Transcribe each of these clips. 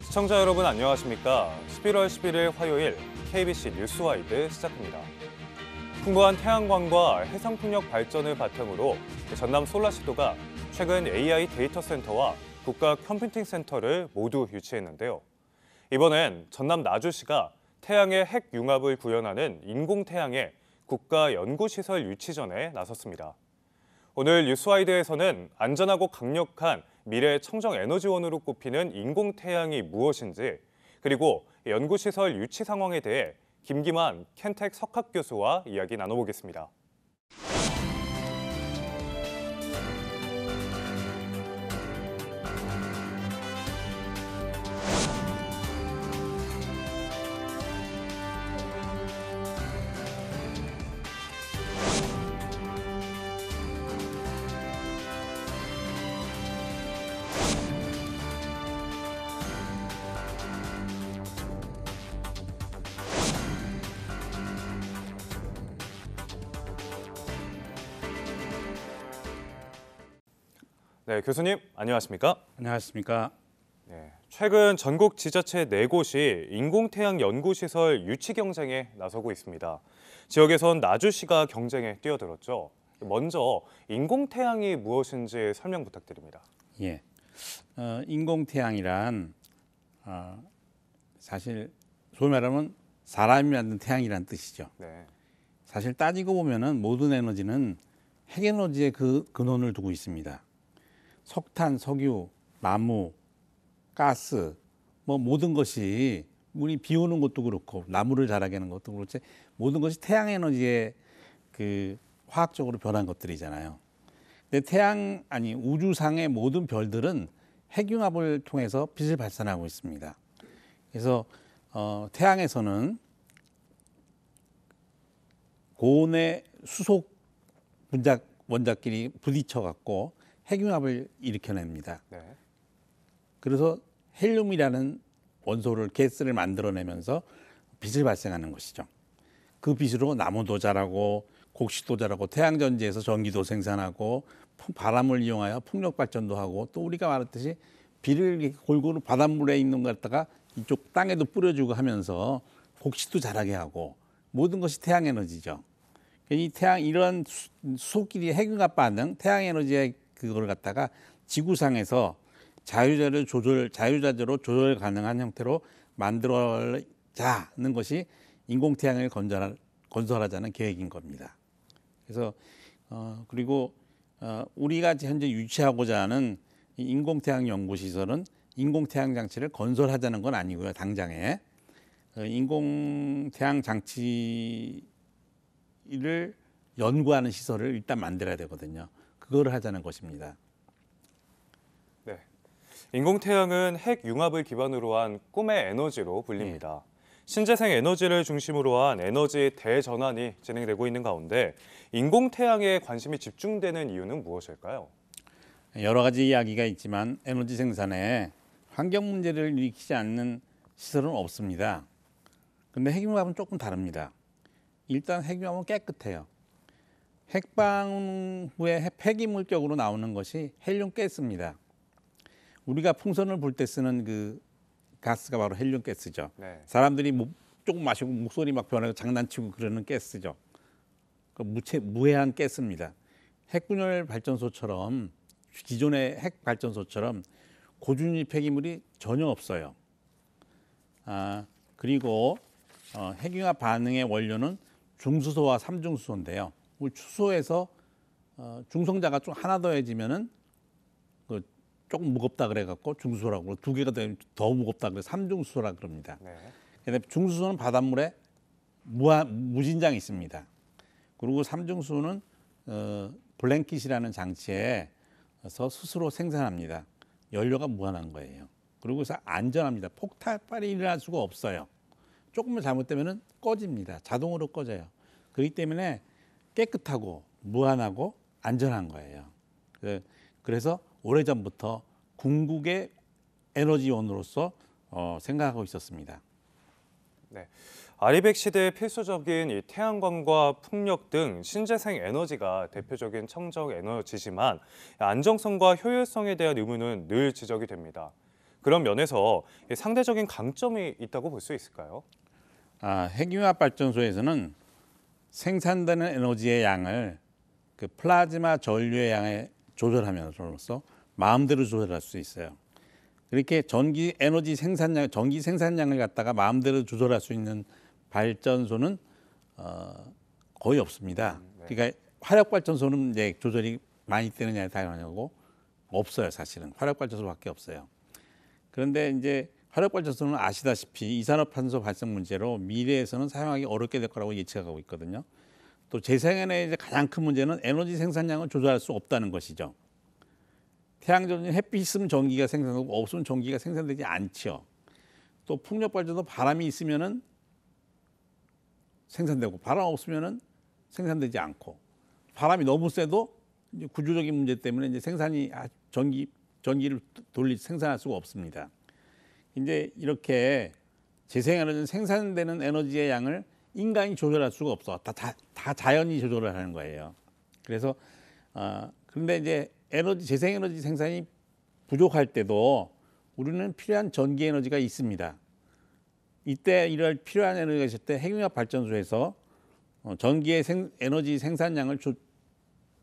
시청자 여러분 안녕하십니까? 11월 11일 화요일 KBC 뉴스와이드 시작합니다. 풍부한 태양광과 해상풍력 발전을 바탕으로 전남 솔라시도가 최근 AI 데이터 센터와 국가 컴퓨팅 센터를 모두 유치했는데요. 이번엔 전남 나주시가 태양의 핵 융합을 구현하는 인공태양의 국가 연구시설 유치전에 나섰습니다. 오늘 뉴스와이드에서는 안전하고 강력한 미래 청정 에너지원으로 꼽히는 인공태양이 무엇인지, 그리고 연구시설 유치 상황에 대해 김기만 켄텍 석학교수와 이야기 나눠보겠습니다. 네, 교수님 안녕하십니까? 안녕하십니까? 네, 최근 전국 지자체 4곳이 인공태양 연구시설 유치 경쟁에 나서고 있습니다. 지역에선 나주시가 경쟁에 뛰어들었죠. 먼저 인공태양이 무엇인지 설명 부탁드립니다. 예, 인공태양이란 사실 소위 말하면 사람이 만든 태양이란 뜻이죠. 네. 사실 따지고 보면은 모든 에너지는 핵에너지에 그 근원을 두고 있습니다. 석탄, 석유, 나무, 가스, 뭐 모든 것이 우리 비 오는 것도 그렇고 나무를 자라게 하는 것도 그렇지 모든 것이 태양 에너지에 그 화학적으로 변한 것들이잖아요. 근데 우주상의 모든 별들은 핵융합을 통해서 빛을 발산하고 있습니다. 그래서 태양에서는 고온의 수속 원자끼리 부딪혀 갖고 핵융합을 일으켜냅니다. 네. 그래서 헬륨이라는 원소를 가스를 만들어내면서 빛을 발생하는 것이죠. 그 빛으로 나무도 자라고 곡식도 자라고 태양전지에서 전기도 생산하고 바람을 이용하여 풍력 발전도 하고 또 우리가 말했듯이 비를 골고루 바닷물에 있는 것 갖다가 이쪽 땅에도 뿌려주고 하면서 곡식도 자라게 하고 모든 것이 태양 에너지죠. 이 태양 이런 수소끼리 핵융합 반응, 태양 에너지의 그걸 갖다가 지구상에서 자유자재로 조절 가능한 형태로 만들어자는 것이 인공태양을 건설하자는 계획인 겁니다. 그래서 그리고 우리가 현재 유치하고자 하는 인공태양 연구시설은 인공태양 장치를 건설하자는 건 아니고요. 당장에 인공태양 장치를 연구하는 시설을 일단 만들어야 되거든요. 그거를 하자는 것입니다. 네. 인공태양은 핵 융합을 기반으로 한 꿈의 에너지로 불립니다. 신재생 에너지를 중심으로 한 에너지 대전환이 진행되고 있는 가운데 인공태양에 관심이 집중되는 이유는 무엇일까요? 여러 가지 이야기가 있지만 에너지 생산에 환경 문제를 일으키지 않는 시설은 없습니다. 그런데 핵융합은 조금 다릅니다. 일단 핵융합은 깨끗해요. 핵방 후에 폐기물격으로 나오는 것이 헬륨 가스입니다. 우리가 풍선을 불 때 쓰는 그 가스가 바로 헬륨 가스죠. 네. 사람들이 조금 마시고 목소리 막 변하고 장난치고 그러는 가스죠. 그 무해한 가스입니다. 핵분열 발전소처럼 기존의 핵 발전소처럼 고준위 폐기물이 전혀 없어요. 그리고 핵융합 반응의 원료는 중수소와 삼중수소인데요. 우리 수소에서 중성자가 좀 하나 더해지면은 그 조금 무겁다 그래갖고 중수소라고, 2개가 되면 더 무겁다 그래서 삼중수소라 그럽니다. 네. 근데 중수소는 바닷물에 무진장이 있습니다. 그리고 삼중수소는 블랭킷이라는 장치에서 스스로 생산합니다. 연료가 무한한 거예요. 그리고 그래서 안전합니다. 폭발이 일어날 수가 없어요. 조금만 잘못되면은 꺼집니다. 자동으로 꺼져요. 그렇기 때문에 깨끗하고 무한하고 안전한 거예요. 그래서 오래전부터 궁극의 에너지원으로서 생각하고 있었습니다. 네. 아리백 시대에 필수적인 이 태양광과 풍력 등 신재생 에너지가 대표적인 청정 에너지지만 안정성과 효율성에 대한 의문은 늘 지적이 됩니다. 그런 면에서 상대적인 강점이 있다고 볼 수 있을까요? 핵융합 발전소에서는 생산되는 에너지의 양을 그 플라즈마 전류의 양에 조절하면서 마음대로 조절할 수 있어요. 이렇게 전기 생산량을 갖다가 마음대로 조절할 수 있는 발전소는 거의 없습니다. 네. 그러니까 화력 발전소는 이제 조절이 많이 되느냐에 당연하고 없어요. 사실은 화력 발전소밖에 없어요. 그런데 이제 화력 발전소는 아시다시피 이산화탄소 발생 문제로 미래에서는 사용하기 어렵게 될 거라고 예측하고 있거든요. 또 재생에너지의 가장 큰 문제는 에너지 생산량을 조절할 수 없다는 것이죠. 태양전지 햇빛 있으면 전기가 생산되고 없으면 전기가 생산되지 않죠. 또 풍력 발전도 바람이 있으면은 생산되고 바람 없으면은 생산되지 않고 바람이 너무 세도 이제 구조적인 문제 때문에 이제 전기를 생산할 수가 없습니다. 이제 이렇게 재생에너지는 생산되는 에너지의 양을 인간이 조절할 수가 없어. 다 자연이 조절을 하는 거예요. 그래서 그런데 이제 재생에너지 생산이 부족할 때도 우리는 필요한 전기 에너지가 있습니다. 이때 이럴 필요한 에너지가 있을 때 핵융합 발전소에서 전기의 에너지 생산량을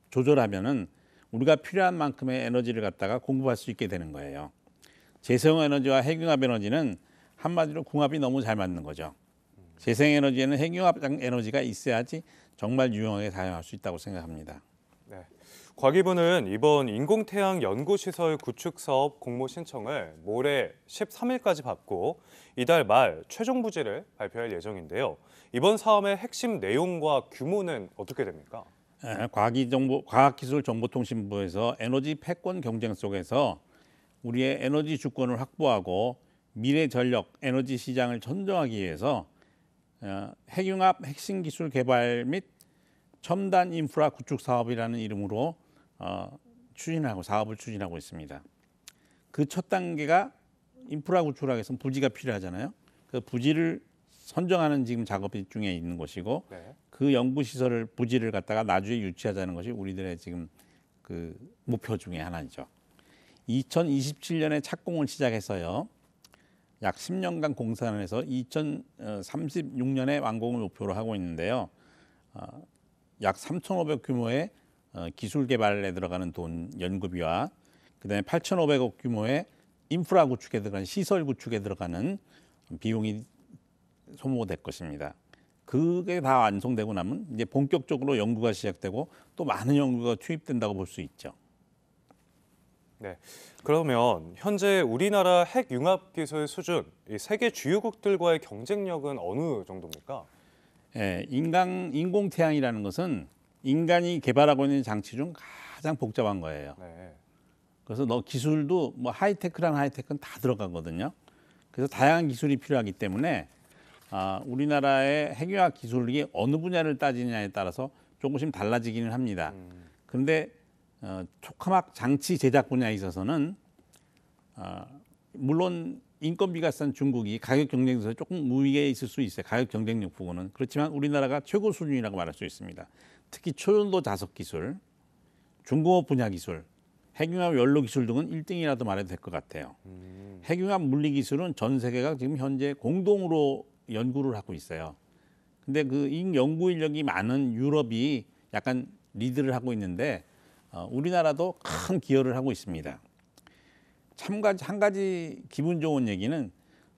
조절하면은 우리가 필요한 만큼의 에너지를 갖다가 공급할 수 있게 되는 거예요. 재생에너지와 핵융합 에너지는 한마디로 궁합이 너무 잘 맞는 거죠. 재생에너지에는 핵융합 에너지가 있어야지 정말 유용하게 사용할 수 있다고 생각합니다. 네. 과기부는 이번 인공태양 연구시설 구축 사업 공모 신청을 모레 13일까지 받고 이달 말 최종 부지를 발표할 예정인데요. 이번 사업의 핵심 내용과 규모는 어떻게 됩니까? 과학기술정보통신부에서 에너지 패권 경쟁 속에서 우리의 에너지 주권을 확보하고 미래 전력 에너지 시장을 선정하기 위해서 핵융합 핵심 기술 개발 및 첨단 인프라 구축 사업이라는 이름으로 사업을 추진하고 있습니다. 그 첫 단계가 인프라 구축을 하기 위해서는 부지가 필요하잖아요. 그 부지를 선정하는 지금 작업이 중에 있는 것이고 네. 그 연구시설을 부지를 갖다가 나주에 유치하자는 것이 우리들의 지금 그 목표 중에 하나이죠. 2027년에 착공을 시작해서요. 약 10년간 공사를 해서 2036년에 완공을 목표로 하고 있는데요. 약 3,500억 규모의 기술 개발에 들어가는 돈 연구비와 그다음에 8,500억 규모의 인프라 구축에 들어가는 시설 구축에 들어가는 비용이 소모될 것입니다. 그게 다 완성되고 나면 이제 본격적으로 연구가 시작되고 또 많은 연구가 투입된다고 볼 수 있죠. 네. 그러면 현재 우리나라 핵융합 기술 수준, 이 세계 주요국들과의 경쟁력은 어느 정도입니까? 인공태양이라는 것은 인간이 개발하고 있는 장치 중 가장 복잡한 거예요. 네. 그래서 기술도 뭐 하이테크는 다 들어가거든요. 그래서 다양한 기술이 필요하기 때문에 우리나라의 핵융합 기술이 어느 분야를 따지느냐에 따라서 조금씩 달라지기는 합니다. 그런데 토카막 장치 제작 분야에 있어서는 물론 인건비가 싼 중국이 가격 경쟁에서 조금 우위에 있을 수 있어요. 가격 경쟁력 부분은. 그렇지만 우리나라가 최고 수준이라고 말할 수 있습니다. 특히 초연도 자석 기술, 중공업 분야 기술, 핵융합 연료 기술 등은 1등이라도 말해도 될 것 같아요. 핵융합 물리 기술은 전 세계가 지금 현재 공동으로 연구를 하고 있어요. 근데 그 연구 인력이 많은 유럽이 약간 리드를 하고 있는데 우리나라도 큰 기여를 하고 있습니다. 한 가지 기분 좋은 얘기는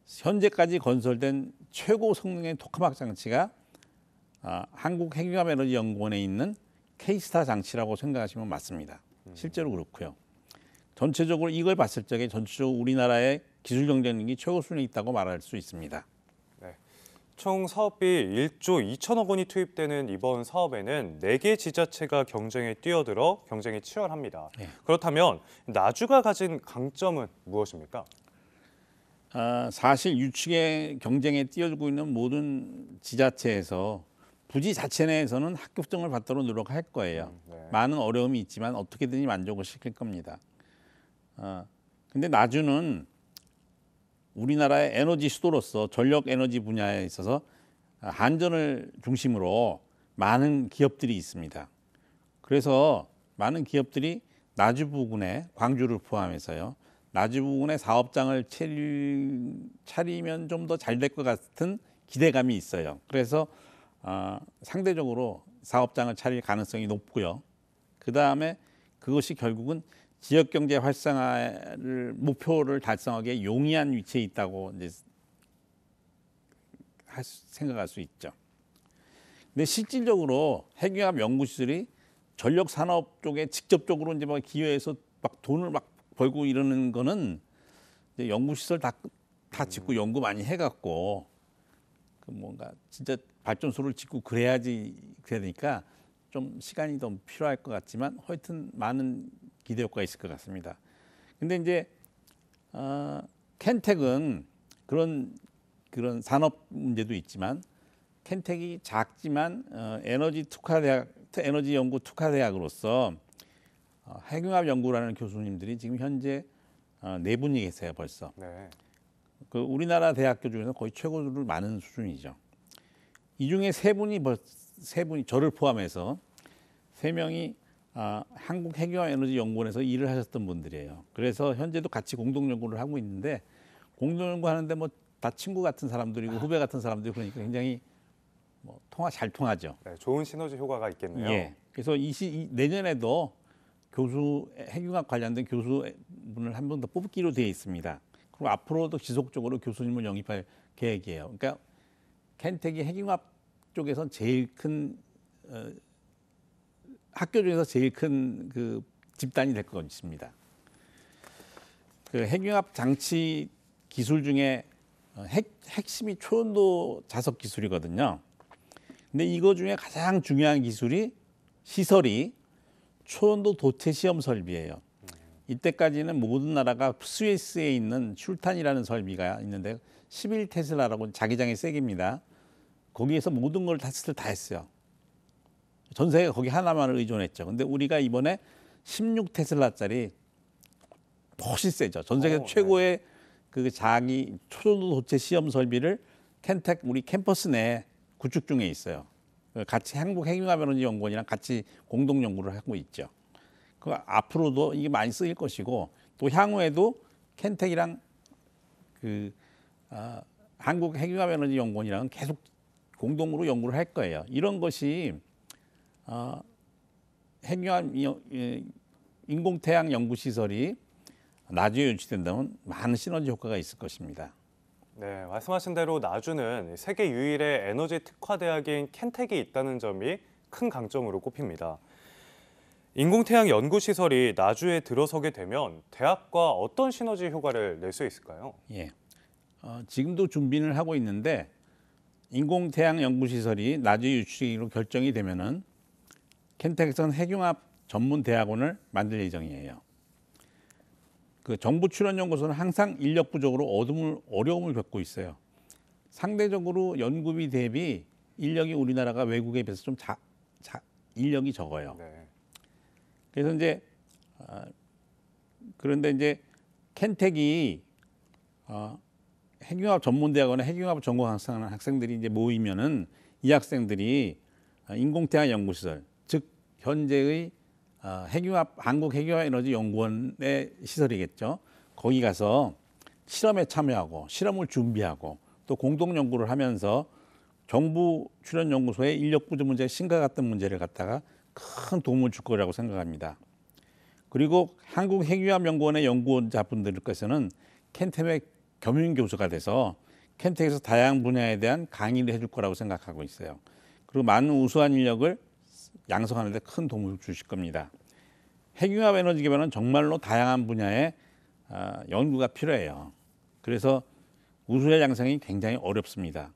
현재까지 건설된 최고 성능의 토카막 장치가 한국핵융합에너지연구원에 있는 K스타 장치라고 생각하시면 맞습니다. 실제로 그렇고요. 전체적으로 이걸 봤을 적에 전체적으로 우리나라의 기술 경쟁력이 최고 수준에 있다고 말할 수 있습니다. 네. 총 사업비 1조 2천억 원이 투입되는 이번 사업에는 4개 지자체가 경쟁에 뛰어들어 경쟁이 치열합니다. 네. 그렇다면 나주가 가진 강점은 무엇입니까? 사실 유축의 경쟁에 뛰어들고 있는 모든 지자체에서 부지 자체 내에서는 합격점을 받도록 노력할 거예요. 네. 많은 어려움이 있지만 어떻게든지 만족을 시킬 겁니다. 근데 나주는 우리나라의 에너지 수도로서 전력 에너지 분야에 있어서 한전을 중심으로 많은 기업들이 있습니다. 그래서 많은 기업들이 나주 부근에 광주를 포함해서요. 나주 부근에 사업장을 차리면 좀 더 잘 될 것 같은 기대감이 있어요. 그래서 상대적으로 사업장을 차릴 가능성이 높고요. 그 다음에 그것이 결국은 지역 경제 활성화를 목표를 달성하기에 용이한 위치에 있다고 이제 생각할 수 있죠. 근데 실질적으로 핵융합 연구시설이 전력 산업 쪽에 직접적으로 이제 막 기여해서 막 돈을 막 벌고 이러는 거는 이제 연구시설 다 짓고 연구 많이 해갖고 그 뭔가 진짜 발전소를 짓고 그래야 되니까 좀 시간이 더 필요할 것 같지만 하여튼 많은 기대 효과가 있을 것 같습니다. 근데 이제 켄텍은 그런 산업 문제도 있지만 켄텍이 작지만 에너지 연구 특화 대학으로서 핵융합 연구라는 교수님들이 지금 현재 4분이 계세요 벌써. 네. 그 우리나라 대학교 중에서 거의 최고를 많은 수준이죠. 이 중에 세 분이 저를 포함해서 3명이 한국핵융합에너지연구원에서 일을 하셨던 분들이에요. 그래서 현재도 같이 공동 연구를 하고 있는데 공동 연구하는데 뭐 다 친구 같은 사람들이고 후배 같은 사람들이 그러니까 굉장히 뭐 잘 통하죠. 네, 좋은 시너지 효과가 있겠네요. 예. 그래서 내년에도 핵융합 관련된 교수분을 한 번 더 뽑기로 되어 있습니다. 그리고 앞으로도 지속적으로 교수님을 영입할 계획이에요. 그러니까 켄텍이 핵융합 쪽에서 제일 큰 학교 중에서 제일 큰 그 집단이 될 것입니다. 그 핵융합 장치 기술 중에 핵심이 초연도 자석 기술이거든요. 근데 이거 중에 가장 중요한 시설이 초연도 도체 시험 설비예요. 이때까지는 모든 나라가 스위스에 있는 슐탄이라는 설비가 있는데 11테슬라라고 자기장의 세기입니다. 거기에서 모든 걸 다 했어요. 전 세계가 거기 하나만을 의존했죠. 근데 우리가 이번에 16테슬라짜리 훨씬 세죠. 전 세계 최고의 그 자기 초전도 도체 시험 설비를 켄텍 우리 캠퍼스 내 구축 중에 있어요. 같이 한국핵융합에너지연구원이랑 같이 공동 연구를 하고 있죠. 그 앞으로도 이게 많이 쓰일 것이고 또 향후에도 켄텍이랑 한국핵융합에너지연구원이랑 계속 공동으로 연구를 할 거예요. 이런 것이 핵융합 인공태양 연구시설이 나주에 유치된다면 많은 시너지 효과가 있을 것입니다. 네, 말씀하신 대로 나주는 세계 유일의 에너지 특화 대학인 켄텍이 있다는 점이 큰 강점으로 꼽힙니다. 인공태양 연구시설이 나주에 들어서게 되면 대학과 어떤 시너지 효과를 낼 수 있을까요? 예, 지금도 준비를 하고 있는데 인공태양 연구시설이 나주에 유치로 결정이 되면은 켄텍에서는 핵융합 전문 대학원을 만들 예정이에요. 그 정부 출연 연구소는 항상 인력 부족으로 어려움을 겪고 있어요. 상대적으로 연구비 대비 인력이 우리나라가 외국에 비해서 좀 인력이 적어요. 네. 그래서 이제 그런데 이제 켄텍이 핵융합 전문대학원에 핵융합 전공하는 학생들이 이제 모이면은 이 학생들이 인공태양 연구시설, 즉 현재의 한국핵융합에너지연구원의 시설이겠죠. 거기 가서 실험에 참여하고 실험을 준비하고 또 공동 연구를 하면서 정부 출연 연구소의 인력 부족 문제, 심각했던 문제를 갖다가 큰 도움을 줄 거라고 생각합니다. 그리고 한국핵융합연구원의 연구원자분들께서는 켄텍의 겸임 교수가 돼서 켄텍에서 다양한 분야에 대한 강의를 해줄 거라고 생각하고 있어요. 그리고 많은 우수한 인력을 양성하는 데 큰 도움을 주실 겁니다. 핵융합 에너지 개발은 정말로 다양한 분야의 연구가 필요해요. 그래서 우수의 양성이 굉장히 어렵습니다.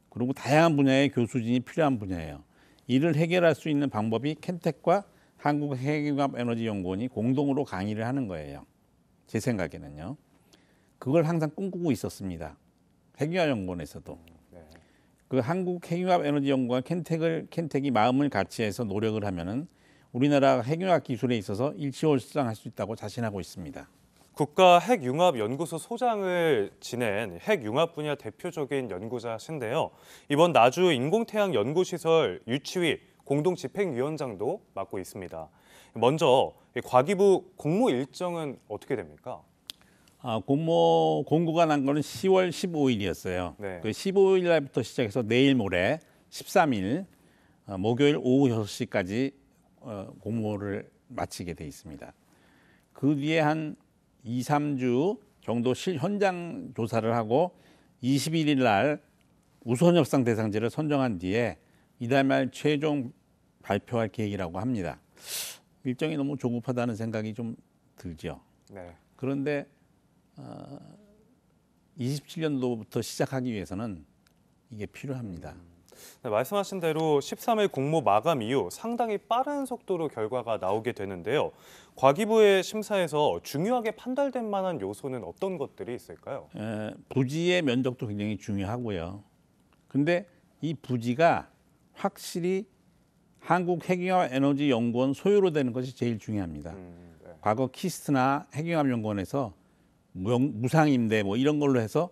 그리고 다양한 분야의 교수진이 필요한 분야예요. 이를 해결할 수 있는 방법이 켄텍과 한국핵융합에너지연구원이 공동으로 강의를 하는 거예요. 제 생각에는요. 그걸 항상 꿈꾸고 있었습니다. 핵융합연구원에서도. 그 한국핵융합에너지연구원 켄텍이 마음을 같이해서 노력을 하면은 우리나라 핵융합 기술에 있어서 일취월장할 수 있다고 자신하고 있습니다. 국가핵융합연구소 소장을 지낸 핵융합 분야 대표적인 연구자신데요. 이번 나주 인공태양 연구시설 유치위 공동집행위원장도 맡고 있습니다. 먼저 과기부 공모 일정은 어떻게 됩니까? 공고가 난 거는 10월 15일이었어요. 네. 그 15일 날부터 시작해서 내일 모레 13일 목요일 오후 6시까지 공모를 마치게 돼 있습니다. 그 뒤에 한 2, 3주 정도 현장 조사를 하고 21일 날 우선 협상 대상지를 선정한 뒤에 이달 말 최종 발표할 계획이라고 합니다. 일정이 너무 조급하다는 생각이 좀 들죠. 네. 그런데 27년도부터 시작하기 위해서는 이게 필요합니다. 네, 말씀하신 대로 13일 공모 마감 이후 상당히 빠른 속도로 결과가 나오게 되는데요. 과기부의 심사에서 중요하게 판단될 만한 요소는 어떤 것들이 있을까요? 부지의 면적도 굉장히 중요하고요. 근데 이 부지가 확실히 한국핵융합에너지연구원 소유로 되는 것이 제일 중요합니다. 네. 과거 키스트나 핵융합연구원에서 무상임대 뭐 이런 걸로 해서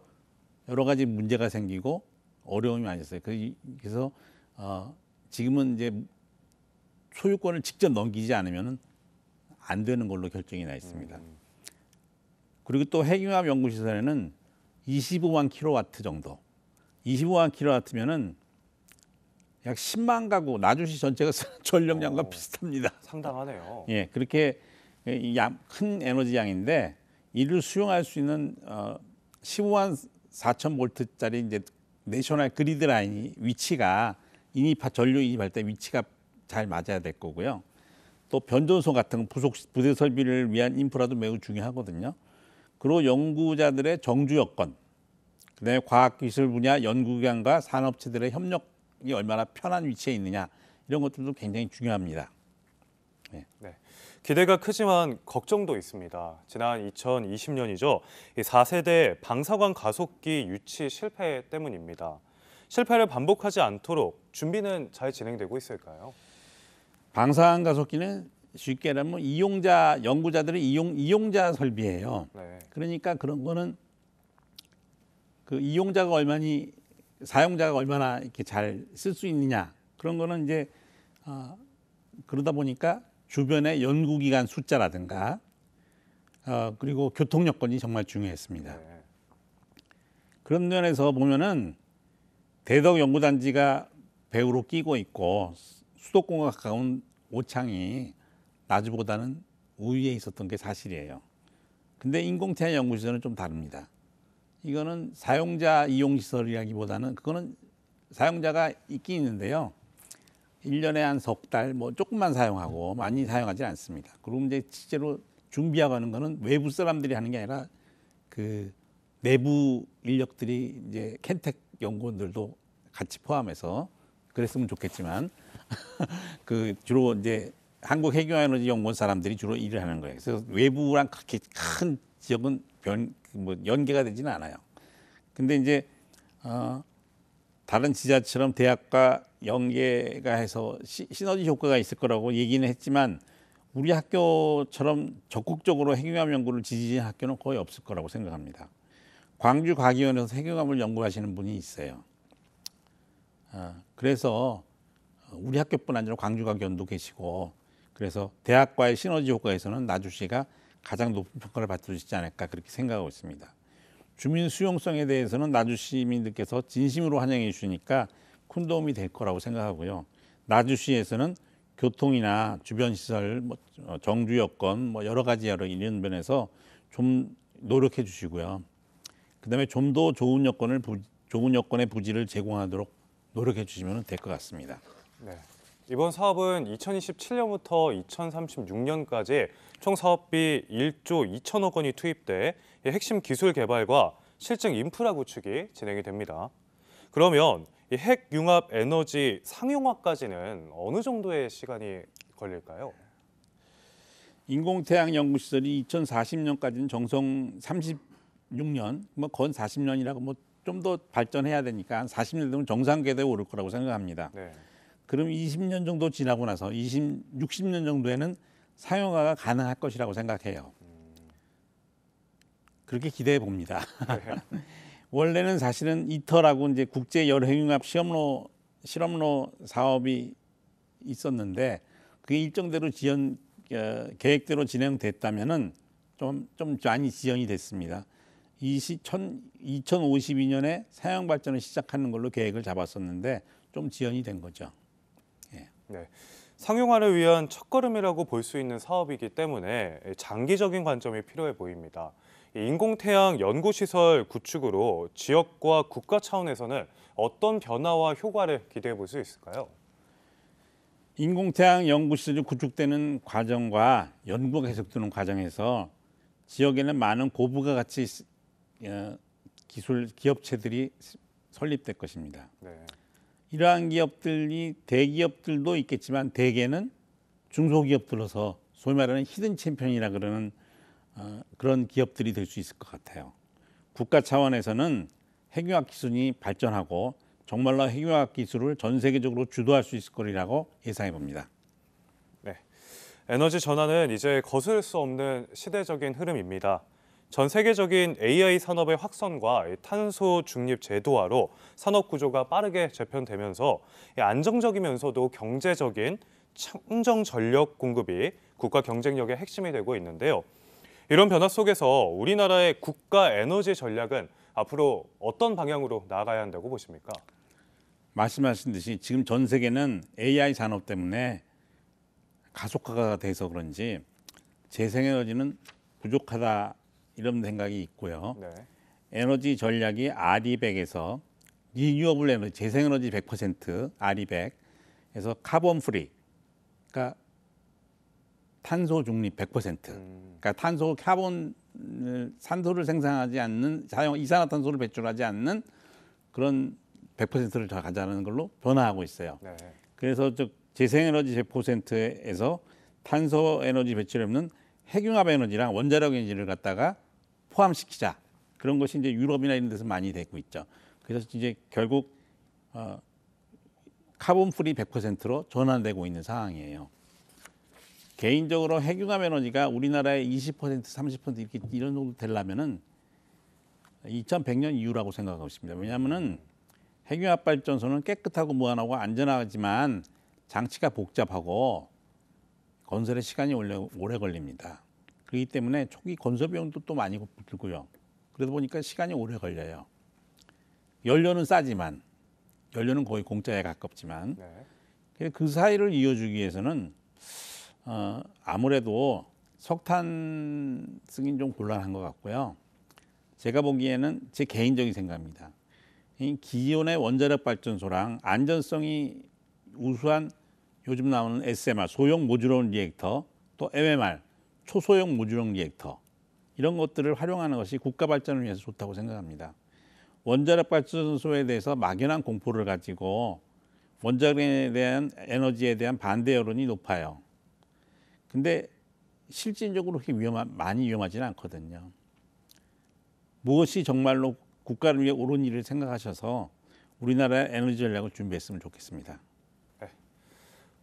여러 가지 문제가 생기고 어려움이 많이 있어요. 그래서 지금은 이제 소유권을 직접 넘기지 않으면 안 되는 걸로 결정이 나 있습니다. 그리고 또 핵융합 연구시설에는 25만 킬로와트 정도, 25만 킬로와트면은 약 10만 가구, 나주시 전체가 전력량과 비슷합니다. 상당하네요. 예, 그렇게 큰 에너지 양인데 이를 수용할 수 있는 15만 4천 볼트짜리 이제 내셔널 그리드 라인이 위치가 전류 인입할 때 위치가 잘 맞아야 될 거고요. 또 변전소 같은 부대 설비를 위한 인프라도 매우 중요하거든요. 그리고 연구자들의 정주 여건, 그다음에 과학기술 분야 연구기관과 산업체들의 협력이 얼마나 편한 위치에 있느냐 이런 것들도 굉장히 중요합니다. 네. 기대가 크지만 걱정도 있습니다. 지난 2020년이죠. 4세대 방사관 가속기 유치 실패 때문입니다. 실패를 반복하지 않도록 준비는 잘 진행되고 있을까요? 방사관 가속기는 쉽게 말하면 연구자들의 이용자 설비예요. 네. 그러니까 그런 거는 그 이용자가 사용자가 얼마나 이렇게 잘 쓸 수 있느냐 그런 거는 이제 그러다 보니까 주변의 연구기관 숫자라든가 그리고 교통 여건이 정말 중요했습니다. 네. 그런 면에서 보면은 대덕 연구단지가 배후로 끼고 있고 수도권과 가까운 오창이 나주보다는 우위에 있었던 게 사실이에요. 근데 인공태양 연구시설은 좀 다릅니다. 이거는 사용자 이용시설이라기보다는 그거는 사용자가 있긴 있는데요. 1년에 한 석 달 뭐 조금만 사용하고 많이 사용하지 않습니다. 그리고 이제 실제로 준비하고 하는 거는 외부 사람들이 하는 게 아니라 그 내부 인력들이 이제 켄텍 연구원들도 같이 포함해서 그랬으면 좋겠지만 그 주로 이제 한국핵융합에너지연구원 사람들이 주로 일을 하는 거예요. 그래서 외부랑 그렇게 큰 지역은 연계가 되지는 않아요. 근데 이제 다른 지자처럼 대학과 연계가 해서 시너지 효과가 있을 거라고 얘기는 했지만 우리 학교처럼 적극적으로 핵융합 연구를 지지하는 학교는 거의 없을 거라고 생각합니다. 광주과기원에서 핵융합을 연구하시는 분이 있어요. 그래서 우리 학교뿐 아니라 광주과기원도 계시고 그래서 대학과의 시너지 효과에서는 나주시가 가장 높은 평가를 받을 수 있지 않을까 그렇게 생각하고 있습니다. 주민 수용성에 대해서는 나주 시민들께서 진심으로 환영해 주시니까 큰 도움이 될 거라고 생각하고요. 나주시에서는 교통이나 주변 시설, 정주 여건, 여러 가지 이런 면에서 좀 노력해 주시고요. 그다음에 좀 더 좋은 여건의 부지를 제공하도록 노력해 주시면 될 것 같습니다. 네. 이번 사업은 2027년부터 2036년까지 총 사업비 1조 2천억 원이 투입돼 핵심 기술 개발과 실증 인프라 구축이 진행이 됩니다. 그러면 이 핵융합 에너지 상용화까지는 어느 정도의 시간이 걸릴까요? 인공태양 연구시설이 2040년까지는 정성 36년, 건 40년이라고 좀 더 발전해야 되니까 한 40년 되면 정상 궤도에 오를 거라고 생각합니다. 네. 그럼 20년 정도 지나고 나서 60년 정도에는 상용화가 가능할 것이라고 생각해요. 그렇게 기대해 봅니다. 네. 원래는 사실은 이터라고 이제 국제 열핵융합 실험로 사업이 있었는데 그게 일정대로 계획대로 진행됐다면은 좀 많이 지연이 됐습니다. 2052년에 사형 발전을 시작하는 걸로 계획을 잡았었는데 좀 지연이 된 거죠. 네. 상용화를 위한 첫걸음이라고 볼 수 있는 사업이기 때문에 장기적인 관점이 필요해 보입니다. 이 인공태양 연구시설 구축으로 지역과 국가 차원에서는 어떤 변화와 효과를 기대해 볼 수 있을까요? 인공태양 연구시설이 구축되는 과정과 연구가 계속되는 과정에서 지역에는 많은 고부가 가치 기술 기업체들이 설립될 것입니다. 네. 이러한 기업들이 대기업들도 있겠지만 대개는 중소기업들로서 소위 말하는 히든 챔피언이라 그러는 그런 기업들이 될 수 있을 것 같아요. 국가 차원에서는 핵융합 기술이 발전하고 정말로 핵융합 기술을 전 세계적으로 주도할 수 있을 거리라고 예상해 봅니다. 네. 에너지 전환은 이제 거스를 수 없는 시대적인 흐름입니다. 전 세계적인 AI 산업의 확산과 탄소 중립 제도화로 산업 구조가 빠르게 재편되면서 안정적이면서도 경제적인 청정 전력 공급이 국가 경쟁력의 핵심이 되고 있는데요. 이런 변화 속에서 우리나라의 국가 에너지 전략은 앞으로 어떤 방향으로 나아가야 한다고 보십니까? 말씀하신 듯이 지금 전 세계는 AI 산업 때문에 가속화가 돼서 그런지 재생에너지는 부족하다 이런 생각이 있고요. 네. 에너지 전략이 RE100에서 리뉴어블 에너지, 재생에너지 100% RE100에서 카본 프리, 그러니까 탄소 중립 100%, 그러니까 산소를 생산하지 않는 이산화탄소를 배출하지 않는 그런 100%를 더 가져가는 걸로 변화하고 있어요. 네. 그래서 재생에너지 100%에서 탄소 에너지 배출이 없는 핵융합 에너지랑 원자력 에너지를 갖다가 포함시키자. 그런 것이 이제 유럽이나 이런 데서 많이 되고 있죠. 그래서 이제 결국 카본 프리 100%로 전환되고 있는 상황이에요. 개인적으로 핵융합 에너지가 우리나라의 20%, 30% 이렇게 이런 정도 되려면은 2100년 이후라고 생각하고 있습니다. 왜냐하면은 핵융합 발전소는 깨끗하고 무한하고 안전하지만 장치가 복잡하고 건설에 시간이 오래 걸립니다. 그렇기 때문에 초기 건설 비용도 또 많이 들고요. 그러다 보니까 시간이 오래 걸려요. 연료는 싸지만 연료는 거의 공짜에 가깝지만 그 사이를 이어주기 위해서는 아무래도 석탄 쓰긴 좀 곤란한 것 같고요. 제가 보기에는 제 개인적인 생각입니다. 이 기존의 원자력 발전소랑 안전성이 우수한 요즘 나오는 SMR, 소형 모듈원 리액터, 또 MMR, 초소형 모듈원 리액터 이런 것들을 활용하는 것이 국가 발전을 위해서 좋다고 생각합니다. 원자력 발전소에 대해서 막연한 공포를 가지고 원자력에 대한 에너지에 대한 반대 여론이 높아요. 근데 실질적으로 그렇게 많이 위험하지는 않거든요. 무엇이 정말로 국가를 위해 옳은 일을 생각하셔서 우리나라의 에너지 전략을 준비했으면 좋겠습니다. 네.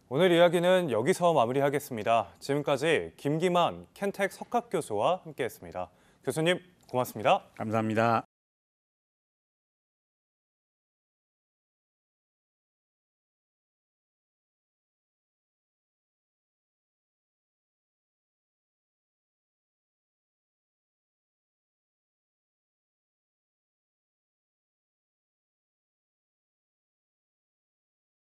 오늘 이야기는 여기서 마무리하겠습니다. 지금까지 김기만 켄텍 석학교수와 함께했습니다. 교수님 고맙습니다. 감사합니다.